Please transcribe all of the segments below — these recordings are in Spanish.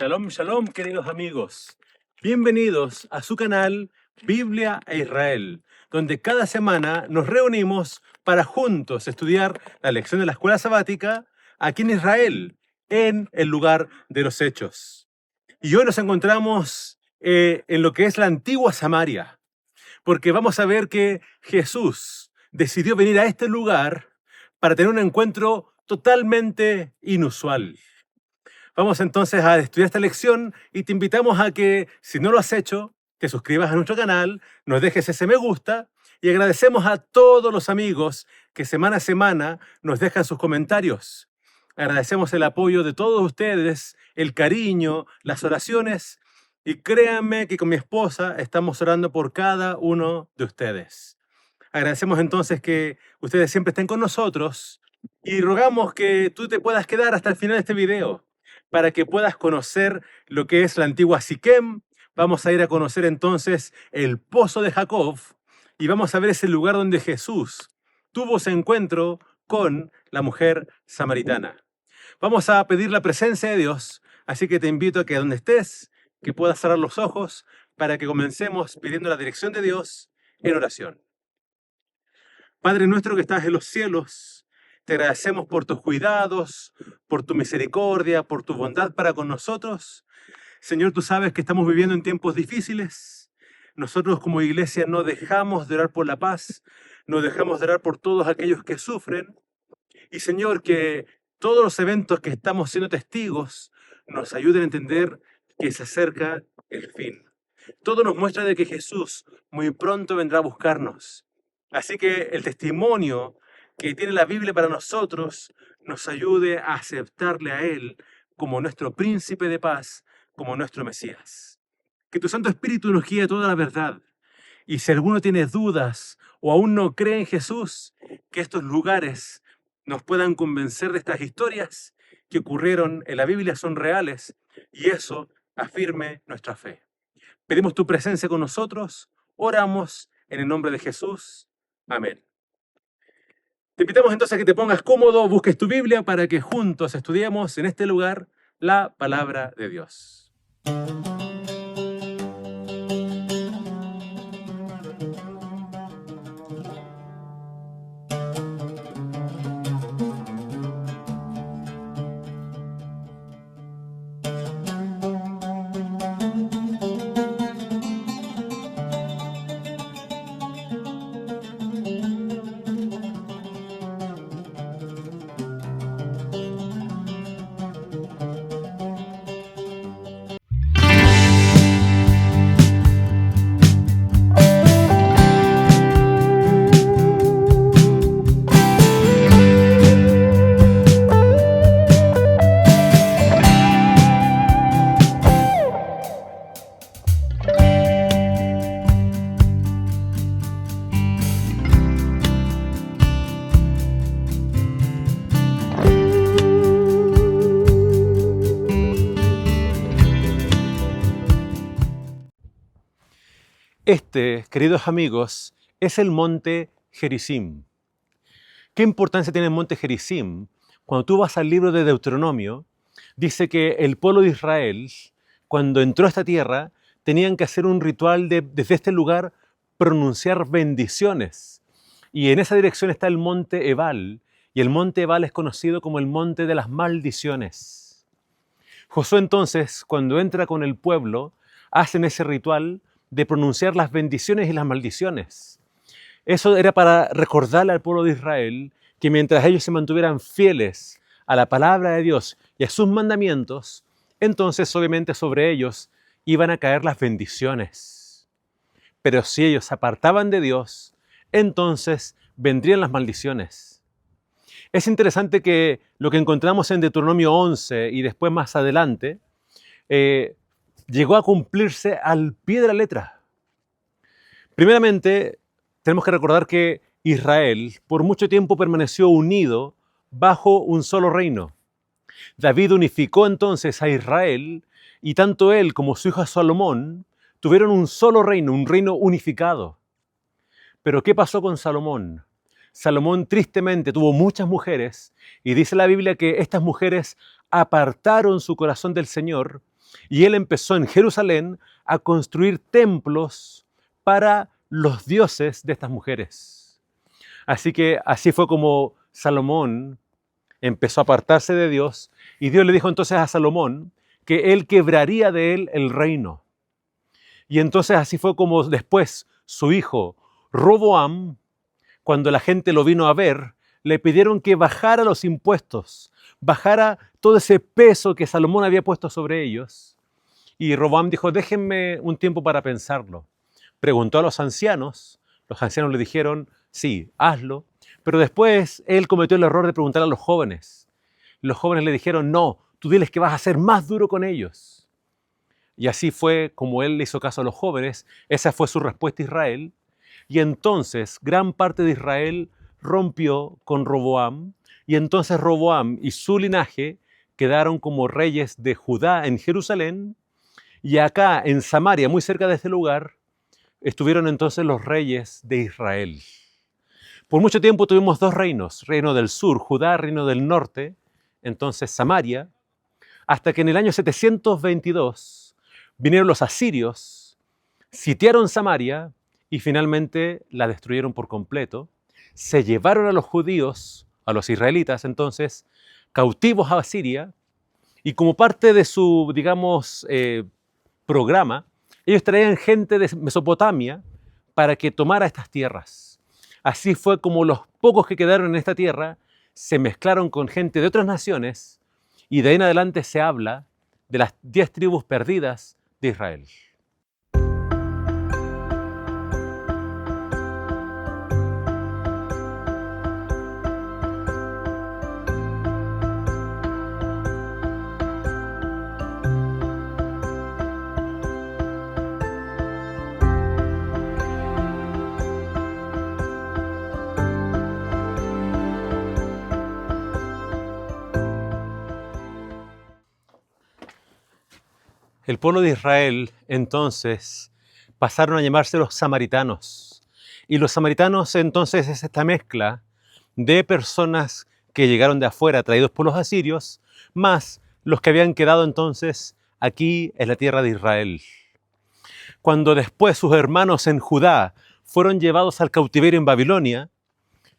Shalom, shalom, queridos amigos. Bienvenidos a su canal Biblia e Israel, donde cada semana nos reunimos para juntos estudiar la lección de la escuela sabática aquí en Israel, en el lugar de los Hechos. Y hoy nos encontramos en lo que es la antigua Samaria, porque vamos a ver que Jesús decidió venir a este lugar para tener un encuentro totalmente inusual. Vamos entonces a estudiar esta lección y te invitamos a que, si no lo has hecho, te suscribas a nuestro canal, nos dejes ese me gusta y agradecemos a todos los amigos que semana a semana nos dejan sus comentarios. Agradecemos el apoyo de todos ustedes, el cariño, las oraciones y créanme que con mi esposa estamos orando por cada uno de ustedes. Agradecemos entonces que ustedes siempre estén con nosotros y rogamos que tú te puedas quedar hasta el final de este video para que puedas conocer lo que es la antigua Siquem. Vamos a ir a conocer entonces el pozo de Jacob y vamos a ver ese lugar donde Jesús tuvo ese encuentro con la mujer samaritana. Vamos a pedir la presencia de Dios, así que te invito a que donde estés, que puedas cerrar los ojos para que comencemos pidiendo la dirección de Dios en oración. Padre nuestro que estás en los cielos, te agradecemos por tus cuidados, por tu misericordia, por tu bondad para con nosotros. Señor, tú sabes que estamos viviendo en tiempos difíciles. Nosotros como iglesia no dejamos de orar por la paz, no dejamos de orar por todos aquellos que sufren. Y Señor, que todos los eventos que estamos siendo testigos nos ayuden a entender que se acerca el fin. Todo nos muestra de que Jesús muy pronto vendrá a buscarnos. Así que el testimonio que tiene la Biblia para nosotros nos ayude a aceptarle a Él como nuestro príncipe de paz, como nuestro Mesías. Que tu Santo Espíritu nos guíe a toda la verdad. Y si alguno tiene dudas o aún no cree en Jesús, que estos lugares nos puedan convencer de estas historias que ocurrieron en la Biblia son reales y eso afirme nuestra fe. Pedimos tu presencia con nosotros, oramos en el nombre de Jesús. Amén. Te invitamos entonces a que te pongas cómodo, busques tu Biblia para que juntos estudiemos en este lugar la palabra de Dios. Este, queridos amigos, es el monte Gerizim. ¿Qué importancia tiene el monte Gerizim? Cuando tú vas al libro de Deuteronomio, dice que el pueblo de Israel, cuando entró a esta tierra, tenían que hacer un ritual de, desde este lugar, pronunciar bendiciones. Y en esa dirección está el monte Ebal, y el monte Ebal es conocido como el monte de las maldiciones. Josué entonces, cuando entra con el pueblo, hacen ese ritual de pronunciar las bendiciones y las maldiciones. Eso era para recordarle al pueblo de Israel que mientras ellos se mantuvieran fieles a la palabra de Dios y a sus mandamientos, entonces obviamente sobre ellos iban a caer las bendiciones. Pero si ellos se apartaban de Dios, entonces vendrían las maldiciones. Es interesante que lo que encontramos en Deuteronomio 11 y después más adelante, llegó a cumplirse al pie de la letra. Primeramente, tenemos que recordar que Israel por mucho tiempo permaneció unido bajo un solo reino. David unificó entonces a Israel y tanto él como su hijo Salomón tuvieron un solo reino, un reino unificado. Pero ¿qué pasó con Salomón? Salomón tristemente tuvo muchas mujeres y dice la Biblia que estas mujeres apartaron su corazón del Señor Y él empezó en Jerusalén a construir templos para los dioses de estas mujeres. Así que así fue como Salomón empezó a apartarse de Dios, y Dios le dijo entonces a Salomón que él quebraría de él el reino. Y entonces así fue como después su hijo Roboam, cuando la gente lo vino a ver, le pidieron que bajara los impuestos, bajara todo ese peso que Salomón había puesto sobre ellos. Y Roboam dijo, déjenme un tiempo para pensarlo. Preguntó a los ancianos le dijeron, sí, hazlo. Pero después él cometió el error de preguntar a los jóvenes. Los jóvenes le dijeron, no, tú diles que vas a ser más duro con ellos. Y así fue como él le hizo caso a los jóvenes, esa fue su respuesta a Israel. Y entonces gran parte de Israel rompió con Roboam, y entonces Roboam y su linaje quedaron como reyes de Judá en Jerusalén, y acá en Samaria, muy cerca de este lugar, estuvieron entonces los reyes de Israel. Por mucho tiempo tuvimos dos reinos, reino del sur, Judá, reino del norte, entonces Samaria, hasta que en el año 722 vinieron los asirios, sitiaron Samaria y finalmente la destruyeron por completo. Se llevaron a los judíos, a los israelitas entonces, cautivos a Asiria, y como parte de su, digamos, programa, ellos traían gente de Mesopotamia para que tomara estas tierras. Así fue como los pocos que quedaron en esta tierra se mezclaron con gente de otras naciones, y de ahí en adelante se habla de las 10 tribus perdidas de Israel. El pueblo de Israel entonces pasaron a llamarse los samaritanos. Y los samaritanos entonces es esta mezcla de personas que llegaron de afuera traídos por los asirios, más los que habían quedado entonces aquí en la tierra de Israel. Cuando después sus hermanos en Judá fueron llevados al cautiverio en Babilonia,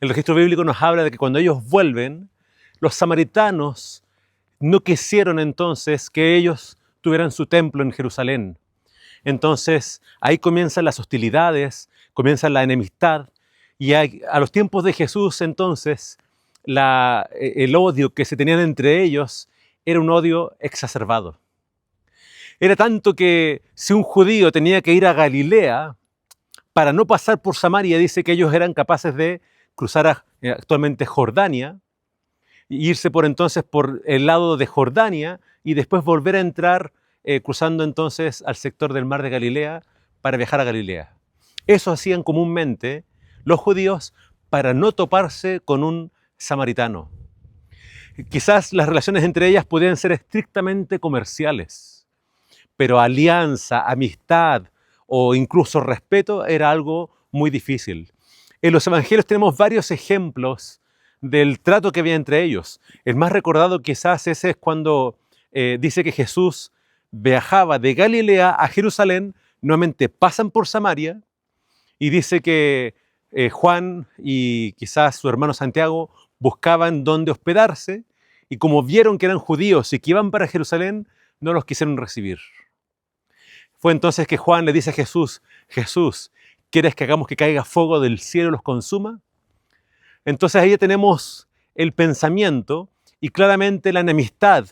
el registro bíblico nos habla de que cuando ellos vuelven, los samaritanos no quisieron entonces que ellos tuvieran su templo en Jerusalén. Entonces ahí comienzan las hostilidades, comienza la enemistad, y a los tiempos de Jesús entonces el odio que se tenían entre ellos era un odio exacerbado. Era tanto que si un judío tenía que ir a Galilea para no pasar por Samaria, dice que ellos eran capaces de cruzar actualmente Jordania, irse por entonces por el lado de Jordania y después volver a entrar cruzando entonces al sector del mar de Galilea para viajar a Galilea. Eso hacían comúnmente los judíos para no toparse con un samaritano. Quizás las relaciones entre ellas podían ser estrictamente comerciales, pero alianza, amistad o incluso respeto era algo muy difícil. En los evangelios tenemos varios ejemplos del trato que había entre ellos. El más recordado quizás ese es cuando dice que Jesús viajaba de Galilea a Jerusalén, nuevamente pasan por Samaria, y dice que Juan y quizás su hermano Santiago buscaban dónde hospedarse, y como vieron que eran judíos y que iban para Jerusalén, no los quisieron recibir. Fue entonces que Juan le dice a Jesús, Jesús, ¿quieres que hagamos que caiga fuego del cielo y los consuma? Entonces ahí tenemos el pensamiento y claramente la enemistad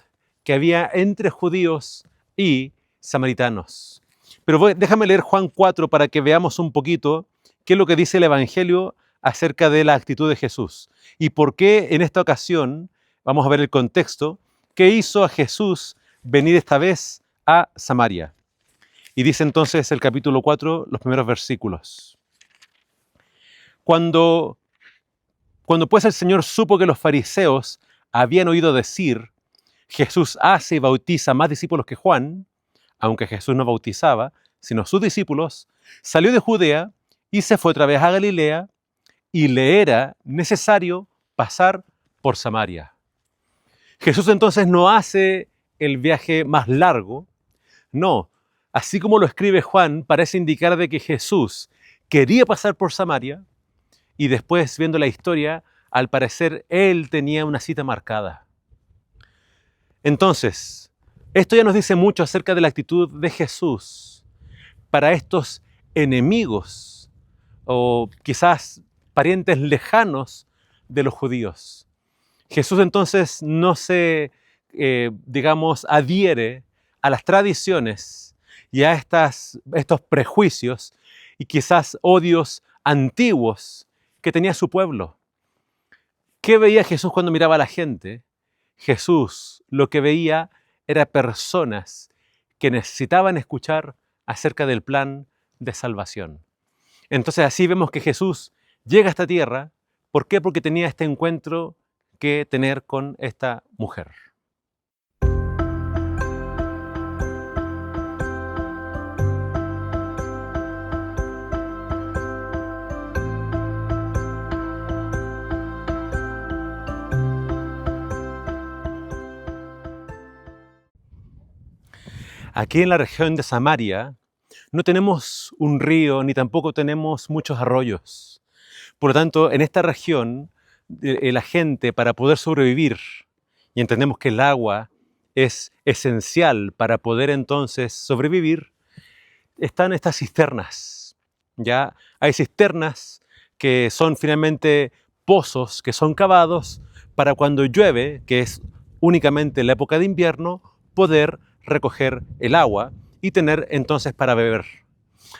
que había entre judíos y samaritanos. Pero déjame leer Juan 4 para que veamos un poquito qué es lo que dice el Evangelio acerca de la actitud de Jesús. Y por qué en esta ocasión, vamos a ver el contexto, qué hizo a Jesús venir esta vez a Samaria. Y dice entonces el capítulo 4, los primeros versículos. Cuando pues el Señor supo que los fariseos habían oído decir, Jesús hace y bautiza más discípulos que Juan, aunque Jesús no bautizaba, sino sus discípulos, salió de Judea y se fue otra vez a Galilea, y le era necesario pasar por Samaria. Jesús entonces no hace el viaje más largo, No, así como lo escribe Juan, parece indicar de que Jesús quería pasar por Samaria y después, viendo la historia, al parecer él tenía una cita marcada. Entonces, esto ya nos dice mucho acerca de la actitud de Jesús para estos enemigos o quizás parientes lejanos de los judíos. Jesús entonces no se, adhiere a las tradiciones y a estos prejuicios y quizás odios antiguos que tenía su pueblo. ¿Qué veía Jesús cuando miraba a la gente? Jesús lo que veía era personas que necesitaban escuchar acerca del plan de salvación. Entonces así vemos que Jesús llega a esta tierra. ¿Por qué? Porque tenía este encuentro que tener con esta mujer. Aquí en la región de Samaria no tenemos un río ni tampoco tenemos muchos arroyos. Por lo tanto, en esta región, la gente para poder sobrevivir, y entendemos que el agua es esencial para poder entonces sobrevivir, están estas cisternas. ¿Ya? Hay cisternas que son finalmente pozos que son cavados para cuando llueve, que es únicamente en la época de invierno, poder recoger el agua y tener entonces para beber.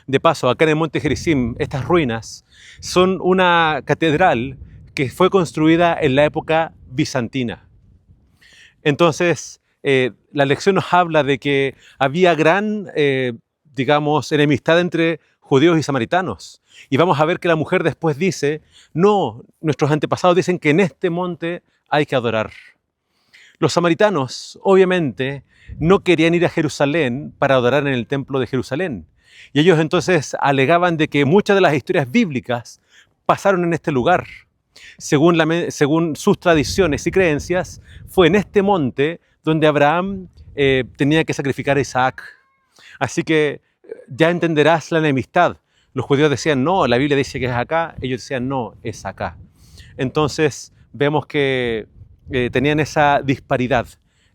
De paso, acá en el Monte Gerizim, estas ruinas son una catedral que fue construida en la época bizantina. Entonces, la lección nos habla de que había gran, enemistad entre judíos y samaritanos. Y vamos a ver que la mujer después dice, no, nuestros antepasados dicen que en este monte hay que adorar. Los samaritanos, obviamente, no querían ir a Jerusalén para adorar en el templo de Jerusalén. Y ellos entonces alegaban de que muchas de las historias bíblicas pasaron en este lugar. Según sus tradiciones y creencias, fue en este monte donde Abraham tenía que sacrificar a Isaac. Así que ya entenderás la enemistad. Los judíos decían, no, la Biblia dice que es acá. Ellos decían, no, es acá. Entonces vemos que tenían esa disparidad,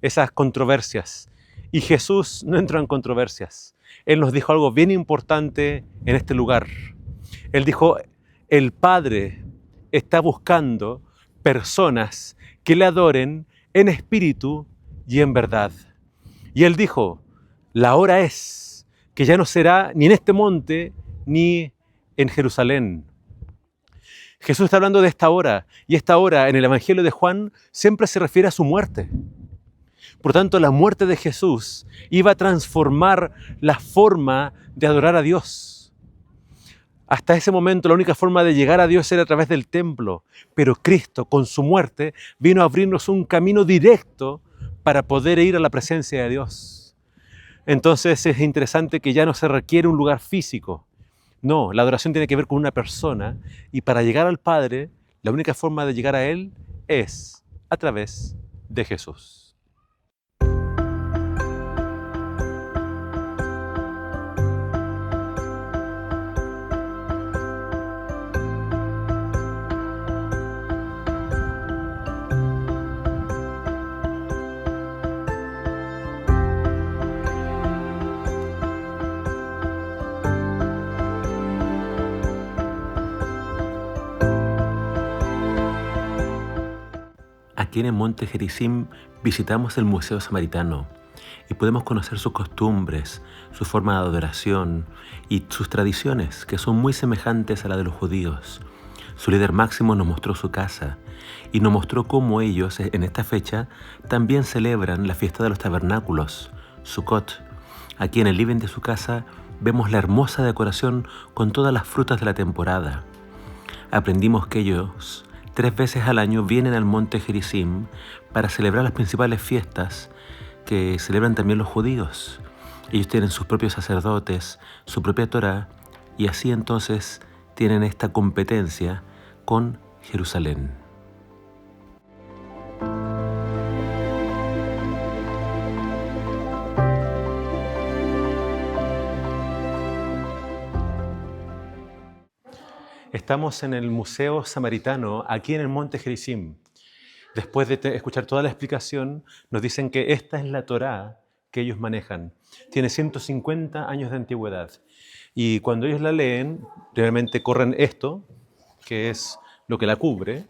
esas controversias. Y Jesús no entró en controversias. Él nos dijo algo bien importante en este lugar. Él dijo, el Padre está buscando personas que le adoren en espíritu y en verdad. Y Él dijo, la hora es que ya no será ni en este monte ni en Jerusalén. Jesús está hablando de esta hora, y esta hora en el Evangelio de Juan siempre se refiere a su muerte. Por tanto, la muerte de Jesús iba a transformar la forma de adorar a Dios. Hasta ese momento la única forma de llegar a Dios era a través del templo, pero Cristo con su muerte vino a abrirnos un camino directo para poder ir a la presencia de Dios. Entonces es interesante que ya no se requiere un lugar físico. No, la adoración tiene que ver con una persona y para llegar al Padre, la única forma de llegar a Él es a través de Jesús. Aquí en el Monte Gerizim visitamos el Museo Samaritano y podemos conocer sus costumbres, su forma de adoración y sus tradiciones, que son muy semejantes a la de los judíos. Su líder máximo nos mostró su casa y nos mostró cómo ellos en esta fecha también celebran la fiesta de los tabernáculos, Sukkot. Aquí en el living de su casa vemos la hermosa decoración con todas las frutas de la temporada. Aprendimos que ellos 3 veces al año vienen al Monte Gerizim para celebrar las principales fiestas que celebran también los judíos. Ellos tienen sus propios sacerdotes, su propia Torá, y así entonces tienen esta competencia con Jerusalén. Estamos en el Museo Samaritano, aquí en el Monte Gerizim. Después de escuchar toda la explicación, nos dicen que esta es la Torá que ellos manejan. Tiene 150 años de antigüedad. Y cuando ellos la leen, realmente corren esto, que es lo que la cubre.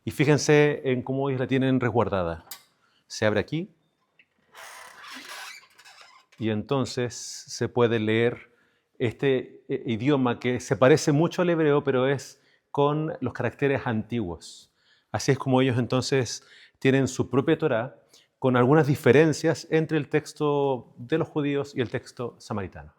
Y fíjense en cómo ellos la tienen resguardada. Se abre aquí. Y entonces se puede leer este idioma que se parece mucho al hebreo, pero es con los caracteres antiguos. Así es como ellos entonces tienen su propia Torá, con algunas diferencias entre el texto de los judíos y el texto samaritano.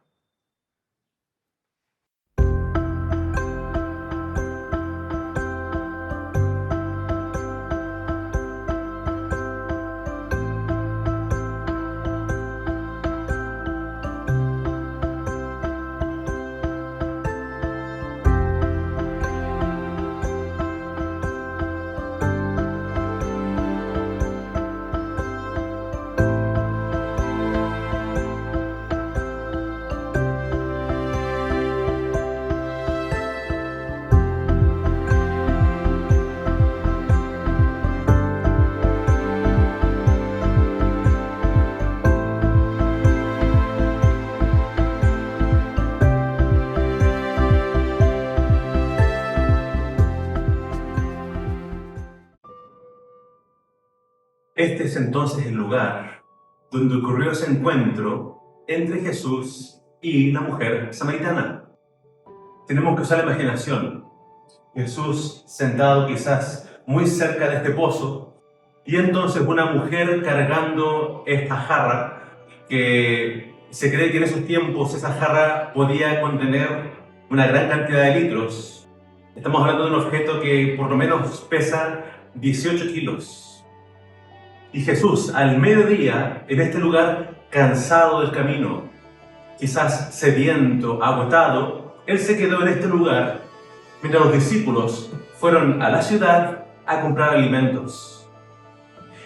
Este es entonces el lugar donde ocurrió ese encuentro entre Jesús y la mujer samaritana. Tenemos que usar la imaginación. Jesús sentado quizás muy cerca de este pozo y entonces una mujer cargando esta jarra que se cree que en esos tiempos esa jarra podía contener una gran cantidad de litros. Estamos hablando de un objeto que por lo menos pesa 18 kilos. Y Jesús, al mediodía, en este lugar, cansado del camino, quizás sediento, agotado, Él se quedó en este lugar mientras los discípulos fueron a la ciudad a comprar alimentos.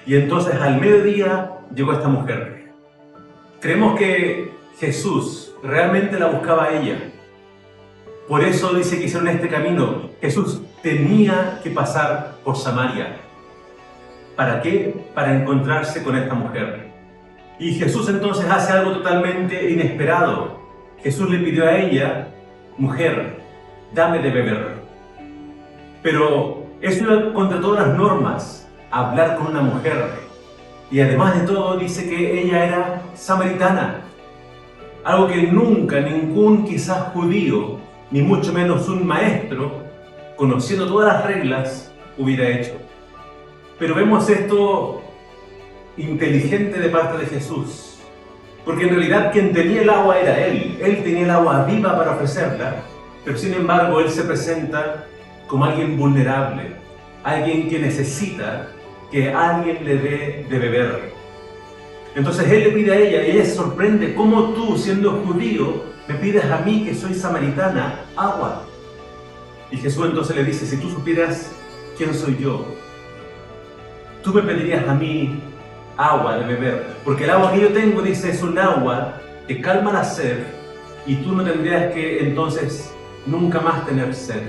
Y entonces, al mediodía, llegó esta mujer. Creemos que Jesús realmente la buscaba a ella. Por eso dice que hicieron este camino. Jesús tenía que pasar por Samaria. ¿Para qué? Para encontrarse con esta mujer. Y Jesús entonces hace algo totalmente inesperado. Jesús le pidió a ella, mujer, dame de beber. Pero eso iba contra todas las normas, hablar con una mujer. Y además de todo dice que ella era samaritana. Algo que nunca ningún quizás judío, ni mucho menos un maestro, conociendo todas las reglas, hubiera hecho. Pero vemos esto inteligente de parte de Jesús, porque en realidad quien tenía el agua era Él. Él tenía el agua viva para ofrecerla, pero sin embargo Él se presenta como alguien vulnerable, alguien que necesita que alguien le dé de beber. Entonces Él le pide a ella, y ella se sorprende, ¿cómo tú, siendo judío, me pides a mí, que soy samaritana, agua? Y Jesús entonces le dice, si tú supieras quién soy yo, tú me pedirías a mí agua de beber, porque el agua que yo tengo, dice, es un agua que calma la sed y tú no tendrías que entonces nunca más tener sed.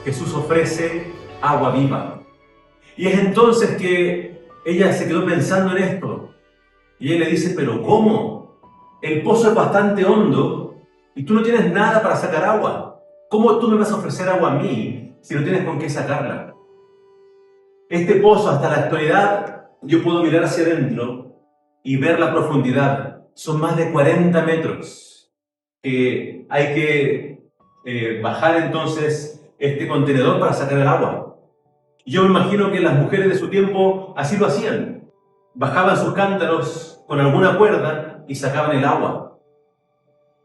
Jesús ofrece agua viva. Y es entonces que ella se quedó pensando en esto y él le dice, pero ¿cómo? El pozo es bastante hondo y tú no tienes nada para sacar agua. ¿Cómo tú me vas a ofrecer agua a mí si no tienes con qué sacarla? Este pozo, hasta la actualidad, yo puedo mirar hacia adentro y ver la profundidad. Son más de 40 metros. Hay que bajar entonces este contenedor para sacar el agua. Yo me imagino que las mujeres de su tiempo así lo hacían. Bajaban sus cántaros con alguna cuerda y sacaban el agua.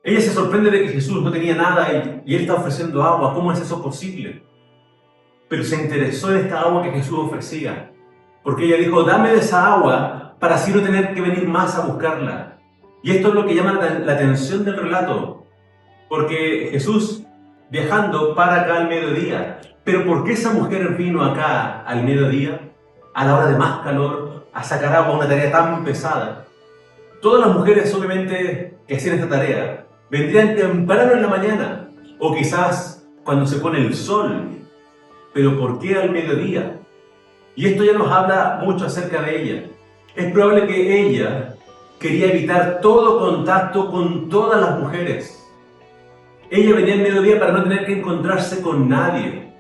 Ella se sorprende de que Jesús no tenía nada y Él está ofreciendo agua. ¿Cómo es eso posible? Pero se interesó en esta agua que Jesús ofrecía, porque ella dijo, dame de esa agua para así no tener que venir más a buscarla. Y esto es lo que llama la atención del relato, porque Jesús, viajando, para acá al mediodía. Pero ¿por qué esa mujer vino acá al mediodía, a la hora de más calor, a sacar agua, una tarea tan pesada? Todas las mujeres, obviamente, que hacían esta tarea, vendrían temprano en la mañana, O quizás cuando se pone el sol. Pero ¿por qué al mediodía? Y esto ya nos habla mucho acerca de ella. Es probable que ella quería evitar todo contacto con todas las mujeres. Ella venía al mediodía para no tener que encontrarse con nadie.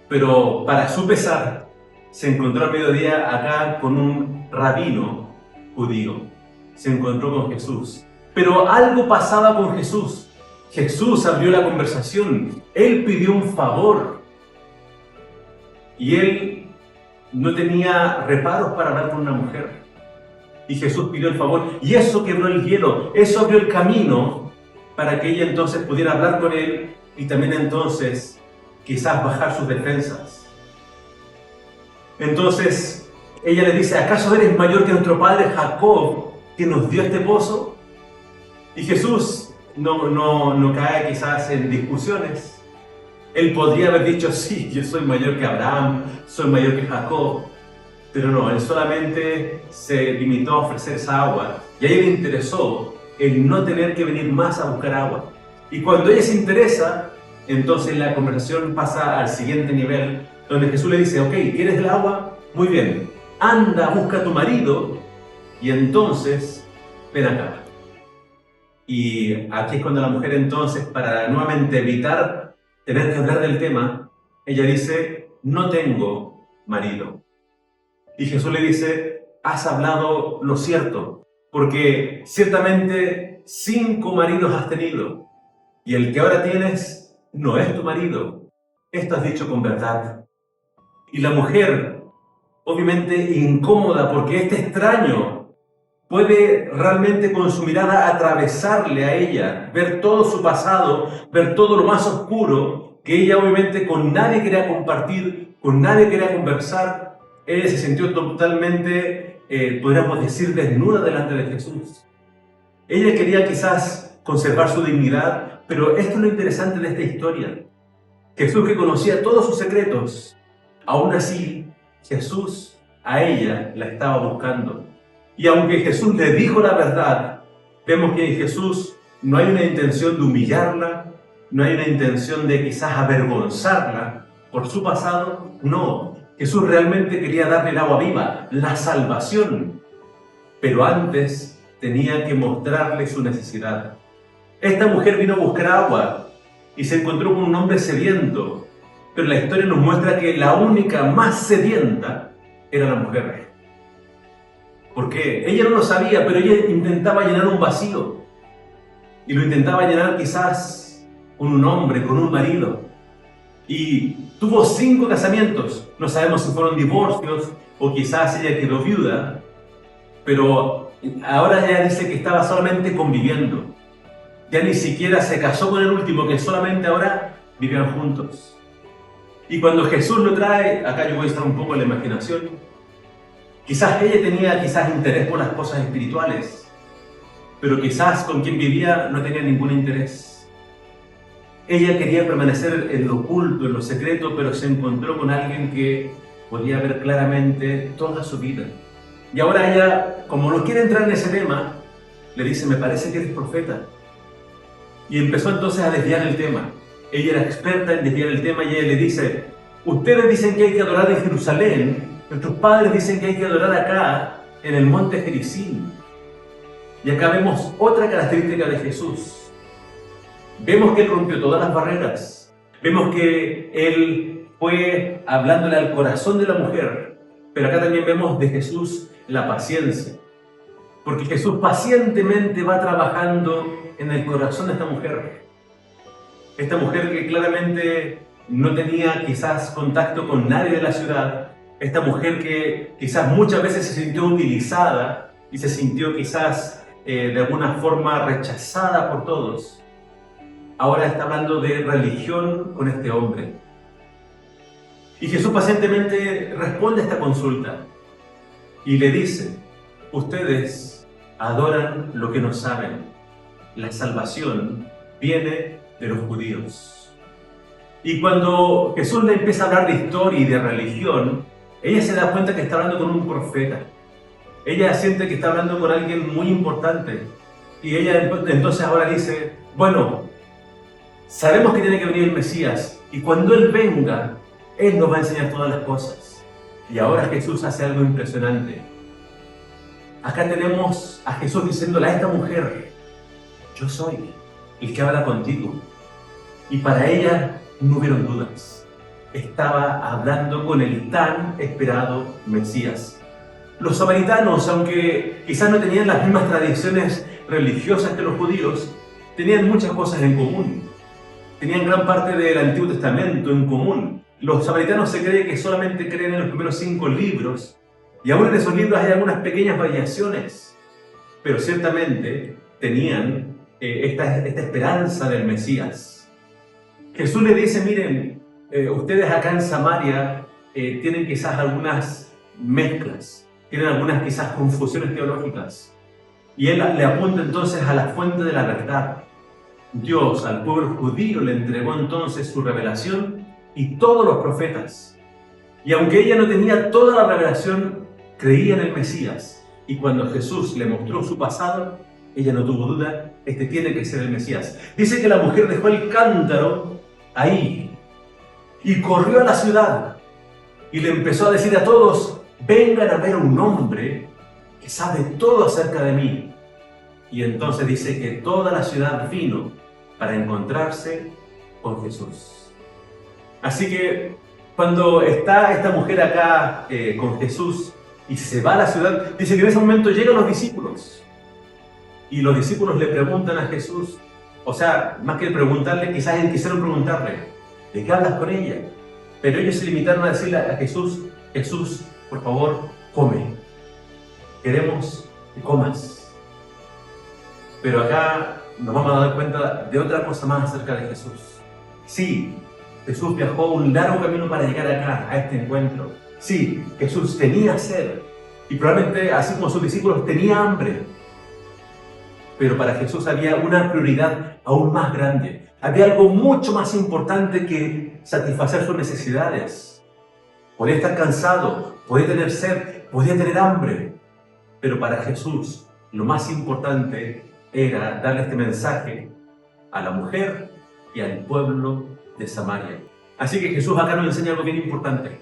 Pero para su pesar, se encontró al mediodía acá con un rabino judío. Se encontró con Jesús. Pero algo pasaba con Jesús. Jesús abrió la conversación. Él pidió un favor. Y él no tenía reparos para hablar con una mujer. Y Jesús pidió el favor. Y eso quebró el hielo. Eso abrió el camino para que ella entonces pudiera hablar con él y también entonces quizás bajar sus defensas. Entonces ella le dice: ¿acaso eres mayor que nuestro padre Jacob, que nos dio este pozo? Y Jesús no cae quizás en discusiones. Él podría haber dicho: sí, yo soy mayor que Abraham, soy mayor que Jacob. Pero no, él solamente se limitó a ofrecer esa agua. Y a ella le interesó el no tener que venir más a buscar agua. Y cuando ella se interesa, entonces la conversación pasa al siguiente nivel, donde Jesús le dice: ok, ¿quieres el agua? Muy bien, anda, busca a tu marido y entonces ven acá. Y aquí es cuando la mujer entonces, para nuevamente evitar tener que hablar del tema, ella dice: no tengo marido. Y Jesús le dice: has hablado lo cierto, porque ciertamente 5 maridos has tenido, y el que ahora tienes no es tu marido. Esto has dicho con verdad. Y la mujer, obviamente incómoda, porque este extraño puede realmente con su mirada atravesarle a ella, ver todo su pasado, ver todo lo más oscuro, que ella obviamente con nadie quería compartir, con nadie quería conversar. Ella se sintió totalmente, podríamos decir, desnuda delante de Jesús. Ella quería quizás conservar su dignidad, pero esto es lo interesante de esta historia. Jesús, que conocía todos sus secretos, aún así Jesús a ella la estaba buscando. Y aunque Jesús le dijo la verdad, vemos que en Jesús no hay una intención de humillarla, no hay una intención de quizás avergonzarla por su pasado. No, Jesús realmente quería darle el agua viva, la salvación. Pero antes tenía que mostrarle su necesidad. Esta mujer vino a buscar agua y se encontró con un hombre sediento. Pero la historia nos muestra que la única más sedienta era la mujer. ¿Por qué? Ella no lo sabía, pero ella intentaba llenar un vacío. Y lo intentaba llenar quizás con un hombre, con un marido. Y tuvo 5 casamientos. No sabemos si fueron divorcios o quizás ella quedó viuda. Pero ahora ella dice que estaba solamente conviviendo. Ya ni siquiera se casó con el último, que solamente ahora vivían juntos. Y cuando Jesús lo trae, acá yo voy a estar un poco en la imaginación, quizás ella tenía interés por las cosas espirituales, pero quizás con quien vivía no tenía ningún interés. Ella quería permanecer en lo oculto, en lo secreto, pero se encontró con alguien que podía ver claramente toda su vida. Y ahora ella, como no quiere entrar en ese tema, le dice: me parece que eres profeta. Y empezó entonces a desviar el tema. Ella era experta en desviar el tema y ella le dice: ustedes dicen que hay que adorar en Jerusalén, nuestros padres dicen que hay que adorar acá, en el monte Gerizim. Y acá vemos otra característica de Jesús. Vemos que Él rompió todas las barreras. Vemos que Él fue hablándole al corazón de la mujer. Pero acá también vemos de Jesús la paciencia. Porque Jesús pacientemente va trabajando en el corazón de esta mujer. Esta mujer que claramente no tenía quizás contacto con nadie de la ciudad. Esta mujer que quizás muchas veces se sintió utilizada y se sintió quizás de alguna forma rechazada por todos. Ahora está hablando de religión con este hombre. Y Jesús pacientemente responde a esta consulta y le dice: ustedes adoran lo que no saben. La salvación viene de los judíos. Y cuando Jesús le empieza a hablar de historia y de religión, ella se da cuenta que está hablando con un profeta. Ella siente que está hablando con alguien muy importante. Y ella entonces ahora dice: bueno, Sabemos que tiene que venir el Mesías y cuando Él venga, Él nos va a enseñar todas las cosas. Y ahora Jesús hace algo impresionante. Acá tenemos a Jesús diciéndole a esta mujer: yo soy el que habla contigo. Y para ella no hubieron dudas. Estaba hablando con el tan esperado Mesías. Los samaritanos, aunque quizás no tenían las mismas tradiciones religiosas que los judíos, tenían muchas cosas en común. Tenían gran parte del Antiguo Testamento en común. Los samaritanos se cree que solamente creen en los primeros 5 libros, y aún en esos libros hay algunas pequeñas variaciones, pero ciertamente tenían esta esperanza del Mesías. Jesús le dice: miren, ustedes acá en Samaria tienen quizás algunas mezclas, tienen algunas quizás confusiones teológicas, y Él le apunta entonces a la fuente de la verdad. Dios al pueblo judío le entregó entonces su revelación y todos los profetas. Y aunque ella no tenía toda la revelación, creía en el Mesías. Y cuando Jesús le mostró su pasado, ella no tuvo duda: este tiene que ser el Mesías. Dice que la mujer dejó el cántaro ahí y corrió a la ciudad y le empezó a decir a todos: vengan a ver un hombre que sabe todo acerca de mí. Y entonces dice que toda la ciudad vino para encontrarse con Jesús. Así que cuando está esta mujer acá con Jesús y se va a la ciudad, dice que en ese momento llegan los discípulos. Y los discípulos le preguntan a Jesús, o sea, más que preguntarle, quizás quisieron preguntarle: ¿de qué hablas con ella? Pero ellos se limitaron a decirle a Jesús: Jesús, por favor, come. Queremos que comas. Pero acá nos vamos a dar cuenta de otra cosa más acerca de Jesús. Sí, Jesús viajó un largo camino para llegar acá, a este encuentro. Sí, Jesús tenía sed y probablemente, así como sus discípulos, tenía hambre. Pero para Jesús había una prioridad aún más grande. Había algo mucho más importante que satisfacer sus necesidades. Podía estar cansado, podía tener sed, podía tener hambre. Pero para Jesús lo más importante era darle este mensaje a la mujer y al pueblo de Samaria. Así que Jesús acá nos enseña algo bien importante.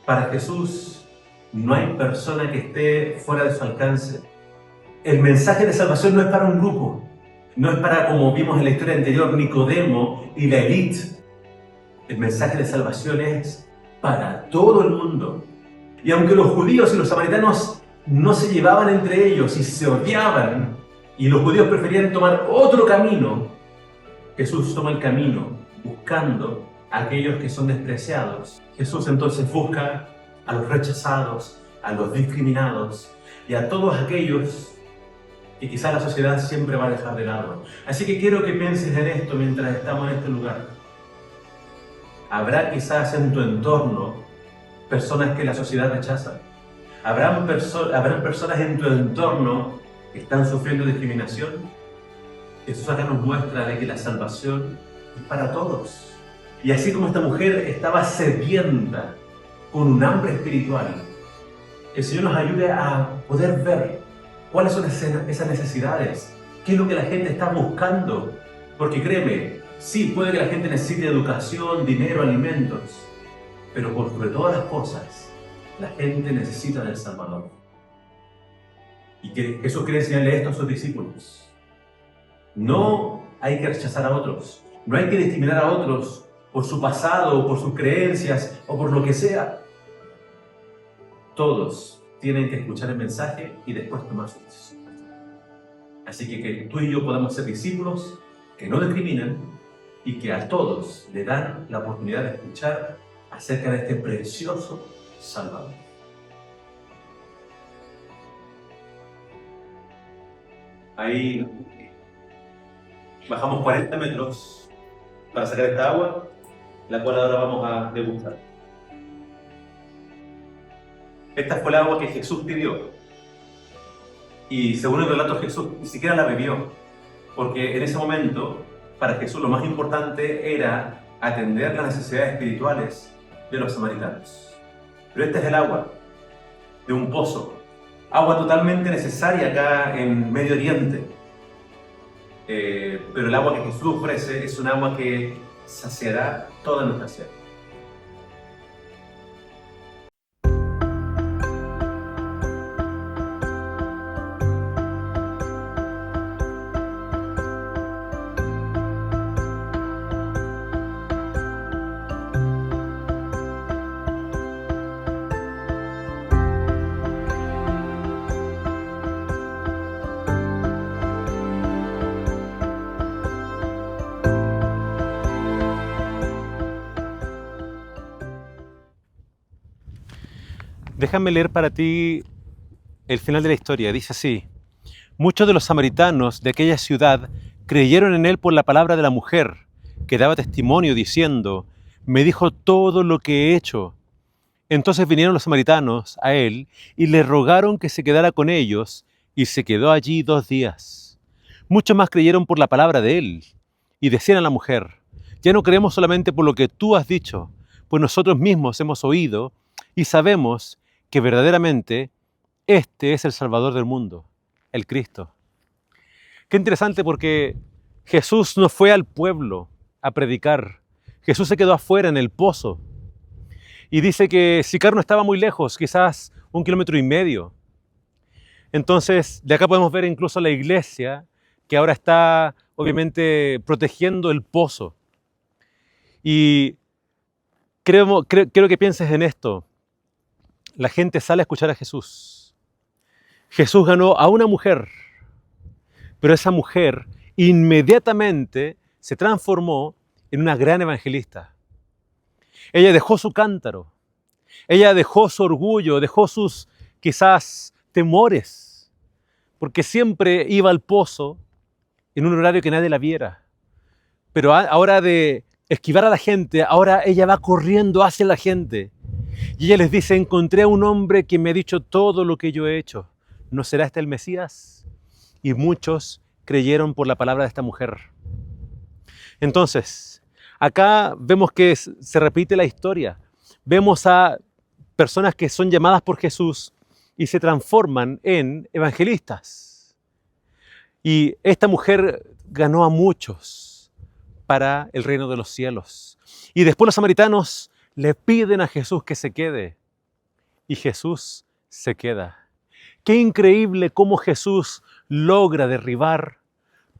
Para Jesús no hay persona que esté fuera de su alcance. El mensaje de salvación no es para un grupo, no es para, como vimos en la historia anterior, Nicodemo y la élite. El mensaje de salvación es para todo el mundo. Y aunque los judíos y los samaritanos no se llevaban entre ellos y se odiaban, y los judíos preferían tomar otro camino, Jesús toma el camino buscando a aquellos que son despreciados. Jesús entonces busca a los rechazados, a los discriminados y a todos aquellos que quizás la sociedad siempre va a dejar de lado. Así que quiero que pienses en esto mientras estamos en este lugar. Habrá quizás en tu entorno personas que la sociedad rechaza. Habrán personas en tu entorno que están sufriendo discriminación. Jesús acá nos muestra de que la salvación es para todos. Y así como esta mujer estaba sedienta, con un hambre espiritual, el Señor nos ayude a poder ver cuáles son esas necesidades, qué es lo que la gente está buscando. Porque créeme, sí, puede que la gente necesite educación, dinero, alimentos, pero por sobre todas las cosas, la gente necesita del Salvador. Y que Jesús quiere enseñarle esto a sus discípulos. No hay que rechazar a otros, no hay que discriminar a otros por su pasado, o por sus creencias, o por lo que sea. Todos tienen que escuchar el mensaje y después tomar su decisión. Así que tú y yo podamos ser discípulos que no discriminan y que a todos le dan la oportunidad de escuchar acerca de este precioso Salvador. Ahí bajamos 40 metros para sacar esta agua, la cual ahora vamos a degustar. Esta fue el agua que Jesús pidió. Y según el relato, Jesús ni siquiera la bebió, porque en ese momento, para Jesús lo más importante era atender las necesidades espirituales de los samaritanos. Pero este es el agua de un pozo, agua totalmente necesaria acá en Medio Oriente. pero el agua que Jesús ofrece es un agua que saciará toda nuestra sed. Déjame leer para ti el final de la historia. Dice así: muchos de los samaritanos de aquella ciudad creyeron en él por la palabra de la mujer, que daba testimonio diciendo: me dijo todo lo que he hecho. Entonces vinieron los samaritanos a él y le rogaron que se quedara con ellos, y se quedó allí 2 días. Muchos más creyeron por la palabra de él, y decían a la mujer: ya no creemos solamente por lo que tú has dicho, pues nosotros mismos hemos oído y sabemos que verdaderamente este es el Salvador del mundo, el Cristo. Qué interesante, porque Jesús no fue al pueblo a predicar. Jesús se quedó afuera en el pozo. Y dice que Sicar no estaba muy lejos, quizás 1,5 kilómetros. Entonces, de acá podemos ver incluso la iglesia, que ahora está obviamente protegiendo el pozo. Y quiero que pienses en esto. La gente sale a escuchar a Jesús. Jesús ganó a una mujer, pero esa mujer inmediatamente se transformó en una gran evangelista. Ella dejó su cántaro, ella dejó su orgullo, dejó sus quizás temores, porque siempre iba al pozo en un horario que nadie la viera. Pero ahora de esquivar a la gente, ahora ella va corriendo hacia la gente. Y ella les dice: encontré a un hombre que me ha dicho todo lo que yo he hecho. ¿No será este el Mesías? Y muchos creyeron por la palabra de esta mujer. Entonces, acá vemos que se repite la historia. Vemos a personas que son llamadas por Jesús y se transforman en evangelistas. Y esta mujer ganó a muchos para el reino de los cielos. Y después los samaritanos le piden a Jesús que se quede. Y Jesús se queda. Qué increíble cómo Jesús logra derribar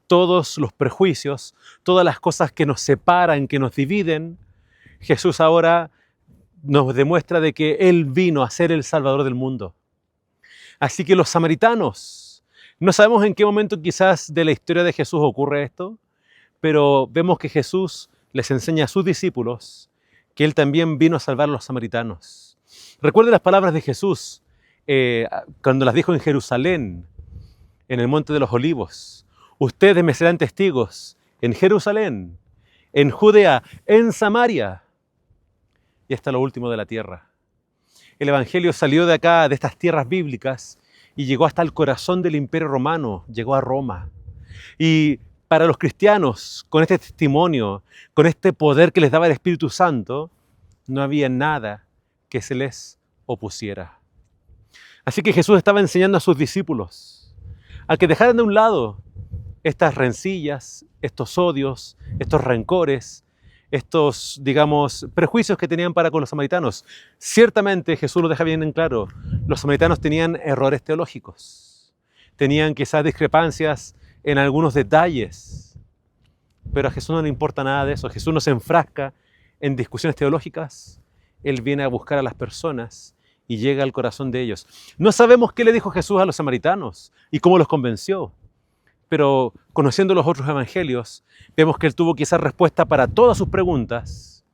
todos los prejuicios, todas las cosas que nos separan, que nos dividen. Jesús ahora nos demuestra de que Él vino a ser el Salvador del mundo. Así que los samaritanos, no sabemos en qué momento quizás de la historia de Jesús ocurre esto, pero vemos que Jesús les enseña a sus discípulos que Él también vino a salvar a los samaritanos. Recuerden las palabras de Jesús cuando las dijo en Jerusalén, en el Monte de los Olivos. Ustedes me serán testigos en Jerusalén, en Judea, en Samaria y hasta lo último de la tierra. El Evangelio salió de acá, de estas tierras bíblicas, y llegó hasta el corazón del Imperio Romano, llegó a Roma. Y para los cristianos, con este testimonio, con este poder que les daba el Espíritu Santo, no había nada que se les opusiera. Así que Jesús estaba enseñando a sus discípulos a que dejaran de un lado estas rencillas, estos odios, estos rencores, estos, digamos, prejuicios que tenían para con los samaritanos. Ciertamente Jesús lo deja bien en claro, los samaritanos tenían errores teológicos, tenían quizás discrepancias en algunos detalles, pero a Jesús no le importa nada de eso. Jesús no se enfrasca en discusiones teológicas. Él viene a buscar a las personas y llega al corazón de ellos. No sabemos qué le dijo Jesús a los samaritanos y cómo los convenció, pero conociendo los otros evangelios, vemos que Él tuvo quizás respuesta para todas sus preguntas,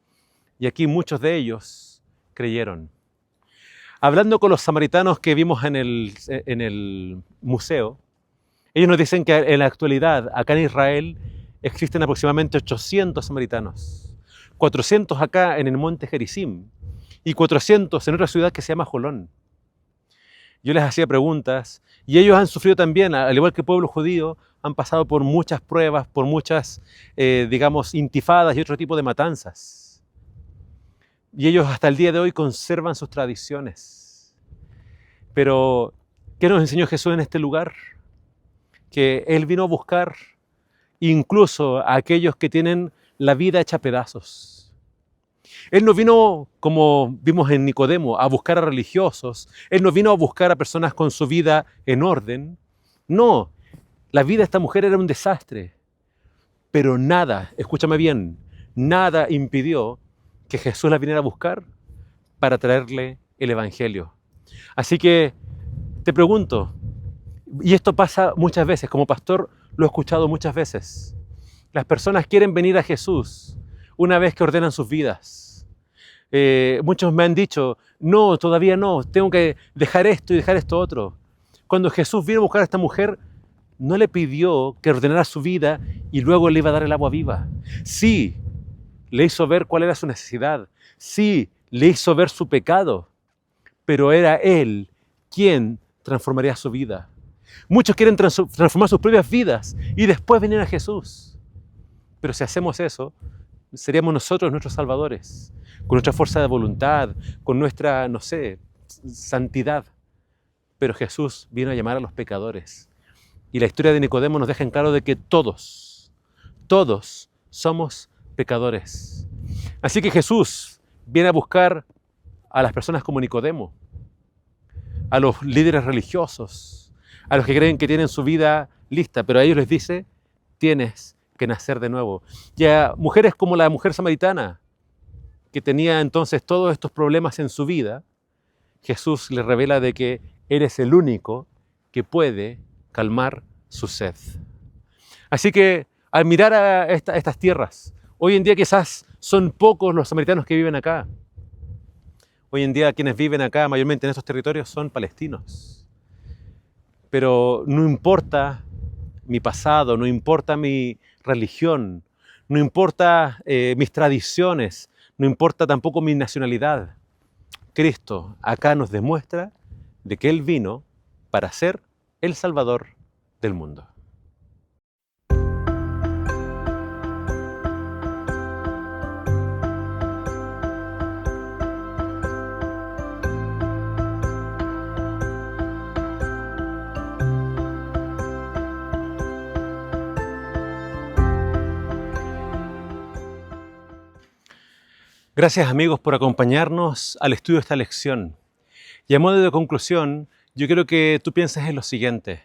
y aquí muchos de ellos creyeron. Hablando con los samaritanos que vimos en el museo, ellos nos dicen que en la actualidad, acá en Israel, existen aproximadamente 800 samaritanos. 400 acá en el monte Gerizim y 400 en otra ciudad que se llama Jolón. Yo les hacía preguntas y ellos han sufrido también, al igual que el pueblo judío, han pasado por muchas pruebas, por muchas, digamos, intifadas y otro tipo de matanzas. Y ellos hasta el día de hoy conservan sus tradiciones. Pero, ¿qué nos enseñó Jesús en este lugar? Que Él vino a buscar incluso a aquellos que tienen la vida hecha pedazos. Él no vino, como vimos en Nicodemo, a buscar a religiosos. Él no vino a buscar a personas con su vida en orden. No, la vida de esta mujer era un desastre. Pero nada, escúchame bien, nada impidió que Jesús la viniera a buscar para traerle el Evangelio. Así que te pregunto, y esto pasa muchas veces, como pastor lo he escuchado muchas veces. Las personas quieren venir a Jesús una vez que ordenan sus vidas. Muchos me han dicho, no, todavía no, tengo que dejar esto y dejar esto otro. Cuando Jesús vino a buscar a esta mujer, no le pidió que ordenara su vida y luego le iba a dar el agua viva. Sí, le hizo ver cuál era su necesidad. Sí, le hizo ver su pecado. Pero era Él quien transformaría su vida. Muchos quieren transformar sus propias vidas y después venir a Jesús. Pero si hacemos eso, seríamos nosotros nuestros salvadores, con nuestra fuerza de voluntad, con nuestra, no sé, santidad. Pero Jesús vino a llamar a los pecadores. Y la historia de Nicodemo nos deja en claro de que todos somos pecadores. Así que Jesús viene a buscar a las personas como Nicodemo, a los líderes religiosos, a los que creen que tienen su vida lista, pero a ellos les dice, tienes que nacer de nuevo. Y a mujeres como la mujer samaritana, que tenía entonces todos estos problemas en su vida, Jesús les revela de que eres el único que puede calmar su sed. Así que al mirar a estas tierras, hoy en día quizás son pocos los samaritanos que viven acá. Hoy en día quienes viven acá, mayormente en estos territorios, son palestinos. Pero no importa mi pasado, no importa mi religión, no importa mis tradiciones, no importa tampoco mi nacionalidad. Cristo acá nos demuestra de que Él vino para ser el Salvador del mundo. Gracias amigos por acompañarnos al estudio de esta lección. Y a modo de conclusión, yo quiero que tú pienses en lo siguiente.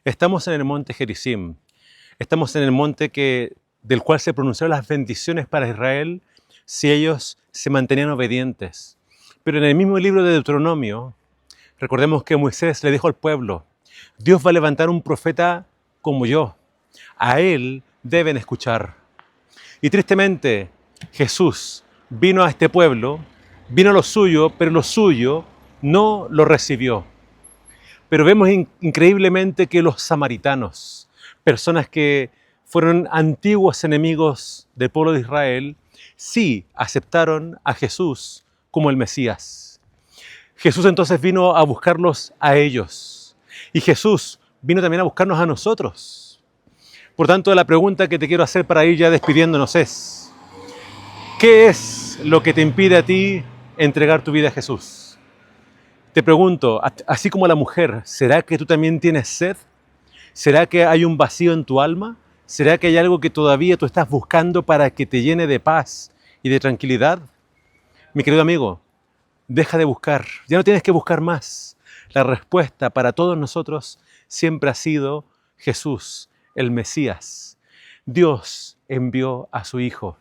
Estamos en el monte Gerizim. Estamos en el monte del cual se pronunciaron las bendiciones para Israel si ellos se mantenían obedientes. Pero en el mismo libro de Deuteronomio, recordemos que Moisés le dijo al pueblo, Dios va a levantar un profeta como yo. A él deben escuchar. Y tristemente, Jesús vino a este pueblo, vino a lo suyo, pero lo suyo no lo recibió. Pero vemos increíblemente que los samaritanos, personas que fueron antiguos enemigos del pueblo de Israel, sí aceptaron a Jesús como el Mesías. Jesús entonces vino a buscarlos a ellos. Y Jesús vino también a buscarnos a nosotros. Por tanto, la pregunta que te quiero hacer para ir ya despidiéndonos es, ¿qué es lo que te impide a ti entregar tu vida a Jesús? Te pregunto, así como la mujer, ¿será que tú también tienes sed? ¿Será que hay un vacío en tu alma? ¿Será que hay algo que todavía tú estás buscando para que te llene de paz y de tranquilidad? Mi querido amigo, deja de buscar, ya no tienes que buscar más. La respuesta para todos nosotros siempre ha sido Jesús, el Mesías. Dios envió a su Hijo.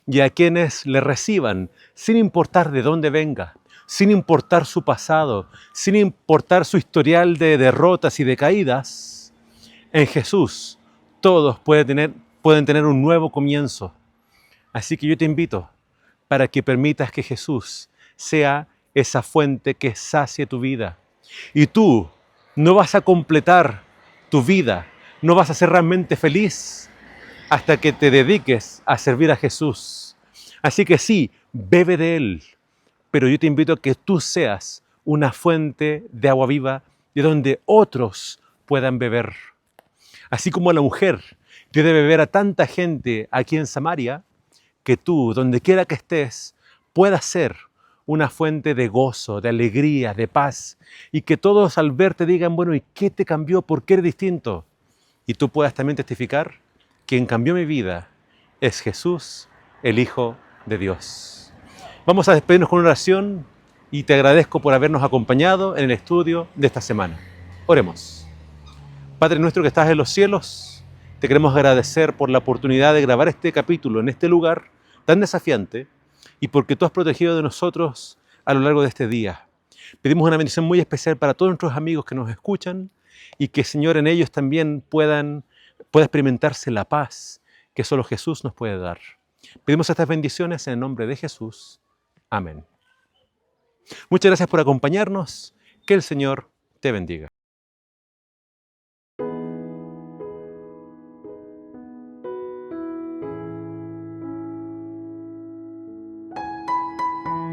Y a quienes le reciban, sin importar de dónde venga, sin importar su pasado, sin importar su historial de derrotas y de caídas, en Jesús todos pueden tener un nuevo comienzo. Así que yo te invito para que permitas que Jesús sea esa fuente que sacie tu vida. Y tú no vas a completar tu vida, no vas a ser realmente feliz hasta que te dediques a servir a Jesús. Así que sí, bebe de Él, pero yo te invito a que tú seas una fuente de agua viva de donde otros puedan beber. Así como la mujer dio de beber a tanta gente aquí en Samaria, que tú, donde quiera que estés, puedas ser una fuente de gozo, de alegría, de paz, y que todos al verte digan, bueno, ¿y qué te cambió? ¿Por qué eres distinto? Y tú puedas también testificar quien cambió mi vida es Jesús, el Hijo de Dios. Vamos a despedirnos con una oración y te agradezco por habernos acompañado en el estudio de esta semana. Oremos. Padre nuestro que estás en los cielos, te queremos agradecer por la oportunidad de grabar este capítulo en este lugar tan desafiante y porque tú has protegido de nosotros a lo largo de este día. Pedimos una bendición muy especial para todos nuestros amigos que nos escuchan y que, Señor, en ellos también pueda experimentarse la paz que solo Jesús nos puede dar. Pedimos estas bendiciones en el nombre de Jesús. Amén. Muchas gracias por acompañarnos. Que el Señor te bendiga.